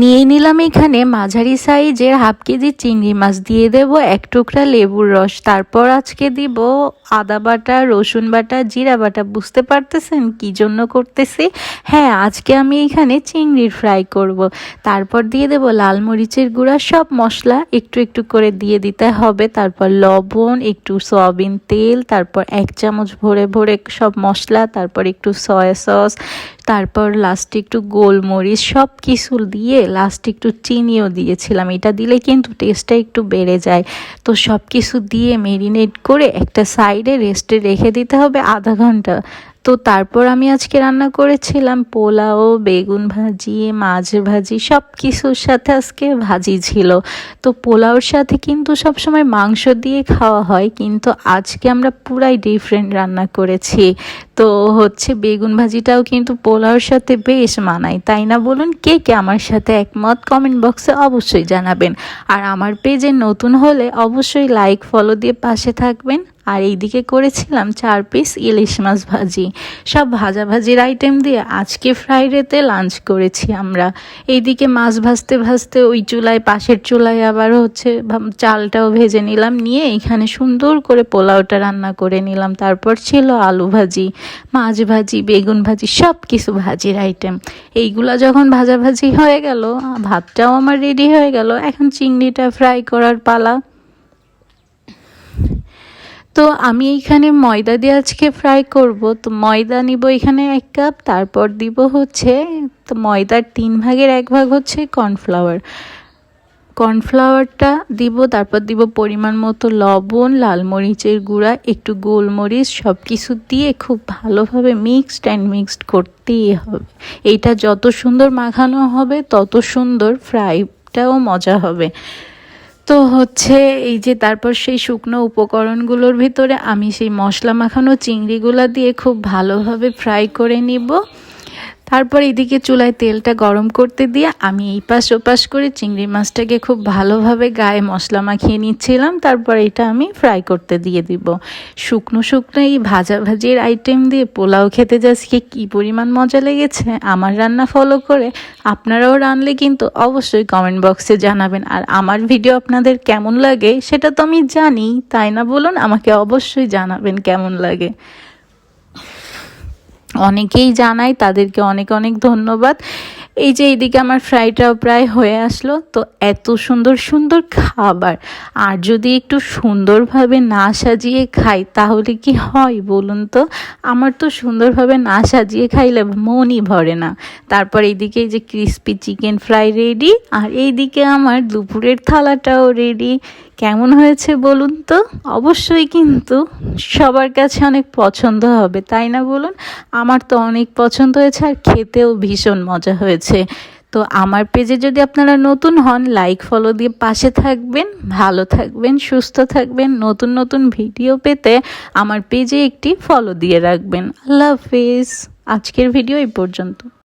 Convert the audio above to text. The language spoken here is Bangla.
নিয়ে নিলাম এখানে মাঝারি সাইজের হাফ কেজি চিংড়ি মাছ, দিয়ে দেব এক টুকরা লেবুর রস, তারপর আজকে দিব আদা বাটা, রসুন বাটা, জিরা বাটা। বুঝতে পারতেছেন কি জন্য করতেছি? হ্যাঁ, আজকে আমি এখানে চিংড়ির ফ্রাই করব। তারপর দিয়ে দেব লাল মরিচের গুঁড়া, সব মশলা একটু একটু করে দিয়ে দিতে হবে। তারপর লবণ, একটু সয়াবিন তেল, তারপর 1 চামচ ভরে ভরে সব মশলা, তারপর একটু সয়া সস, তারপর লাস্টে একটু গোলমরিচ, সব কিছু দিয়ে লাস্টে একটু চিনিও দিয়েছিলাম। এটা দিলে কিন্তু টেস্টটা একটু বেড়ে যায়। তো সব কিছু দিয়ে মেরিনেট করে একটা সাইডে রেস্টে রেখে দিতে হবে আধা ঘন্টা। তো তারপর আমি আজকে রান্না করেছিলাম পোলাও, বেগুন ভাজি, মাছ ভাজি, সব কিছুর সাথে আজকে ভাজি ছিল। তো পোলাওর সাথে কিন্তু সবসময় মাংস দিয়ে খাওয়া হয়, কিন্তু আজকে আমরা পুরাই ডিফারেন্ট রান্না করেছি। তো হচ্ছে বেগুন ভাজিটাও কিন্তু পোলাওর সাথে বেশ মানায়, তাই না বলুন? কে কে আমার সাথে একমত কমেন্ট বক্সে অবশ্যই জানাবেন। আর আমার পেজে নতুন হলে অবশ্যই লাইক ফলো দিয়ে পাশে থাকবেন। আর এইদিকে করেছিলাম 4 পিস ইলিশ মাছ ভাজি। সব ভাজাভাজির আইটেম দিয়ে আজকে ফ্রাইডেতে লাঞ্চ করেছি আমরা। এইদিকে মাছ ভাজতে ভাজতে ওই চুলায়, পাশের চুলায় আবার হচ্ছে চালটাও ভেজে নিলাম, নিয়ে এখানে সুন্দর করে পোলাওটা রান্না করে নিলাম। তারপর ছিল আলু ভাজি, মাছ ভাজি, বেগুন ভাজি, সব কিছু ভাজির আইটেম। এইগুলা যখন ভাজাভাজি হয়ে গেল, ভাতটাও আমার রেডি হয়ে গেল। এখন চিংড়িটা ফ্রাই করার পালা। তো আমি এইখানে ময়দা দিয়ে আজকে ফ্রাই করব। তো ময়দা নিব এখানে 1 কাপ, তারপর দিব হচ্ছে, তো ময়দার 3 ভাগের 1 ভাগ হচ্ছে কর্নফ্লাওয়ার। কর্নফ্লাওয়ারটা দিব, তারপর দিব পরিমাণ মতো লবণ, লাল মরিচের গুঁড়া, একটু গোলমরিচ, সব কিছু দিয়ে খুব ভালোভাবে মিক্সড করতেই হবে। এইটা যত সুন্দর মাখানো হবে তত সুন্দর ফ্রাইটাও মজা হবে। তো হচ্ছে এই যে তারপর সেই শুকনো উপকরণগুলোর ভিতরে আমি সেই মশলা মাখানো চিংড়িগুলো দিয়ে খুব ভালোভাবে ফ্রাই করে নিব। তারপর এদিকে চুলায় তেলটা গরম করতে দিয়ে আমি এই পাশ ওপাশ করে চিংড়ি মাছটাকে খুব ভালোভাবে গায়ে মশলা মাখিয়ে নিচ্ছিলাম। তারপর এটা আমি ফ্রাই করতে দিয়ে দিব। শুকনো শুকনো এই ভাজির আইটেম দিয়ে পোলাও খেতে যাচ্ছি কী পরিমাণ মজা লেগেছে। আমার রান্না ফলো করে আপনারাও রানলে কিন্তু অবশ্যই কমেন্ট বক্সে জানাবেন। আর আমার ভিডিও আপনাদের কেমন লাগে সেটা তো আমি জানি, তাই না বলুন? আমাকে অবশ্যই জানাবেন কেমন লাগে। অনেকেই জানায়, তাদেরকে অনেক অনেক ধন্যবাদ। এই যে এইদিকে আমার ফ্রাইটাও প্রায় হয়ে আসলো। তো এত সুন্দর সুন্দর খাবার, আর যদি একটু সুন্দরভাবে না সাজিয়ে খাই তাহলে কি হয় বলুন তো? আমার তো সুন্দরভাবে না সাজিয়ে খাইলে মনই ভরে না। তারপর এইদিকে এই যে ক্রিস্পি চিকেন ফ্রাই রেডি, আর এইদিকে আমার দুপুরের থালাটাও রেডি। কেমন হয়েছে বলুন তো? অবশ্যই কিন্তু সবার কাছে অনেক পছন্দ হবে, তাই না বলুন? আমার তো অনেক পছন্দ হয়েছে, আর খেতেও ভীষণ মজা হয়েছে। তো আমার পেজে যদি আপনারা নতুন হন, লাইক ফলো দিয়ে পাশে থাকবেন। ভালো থাকবেন, সুস্থ থাকবেন। নতুন নতুন ভিডিও পেতে আমার পেজে একটি ফলো দিয়ে রাখবেন। আল্লাহ হাফিজ। আজকের ভিডিও এই পর্যন্ত।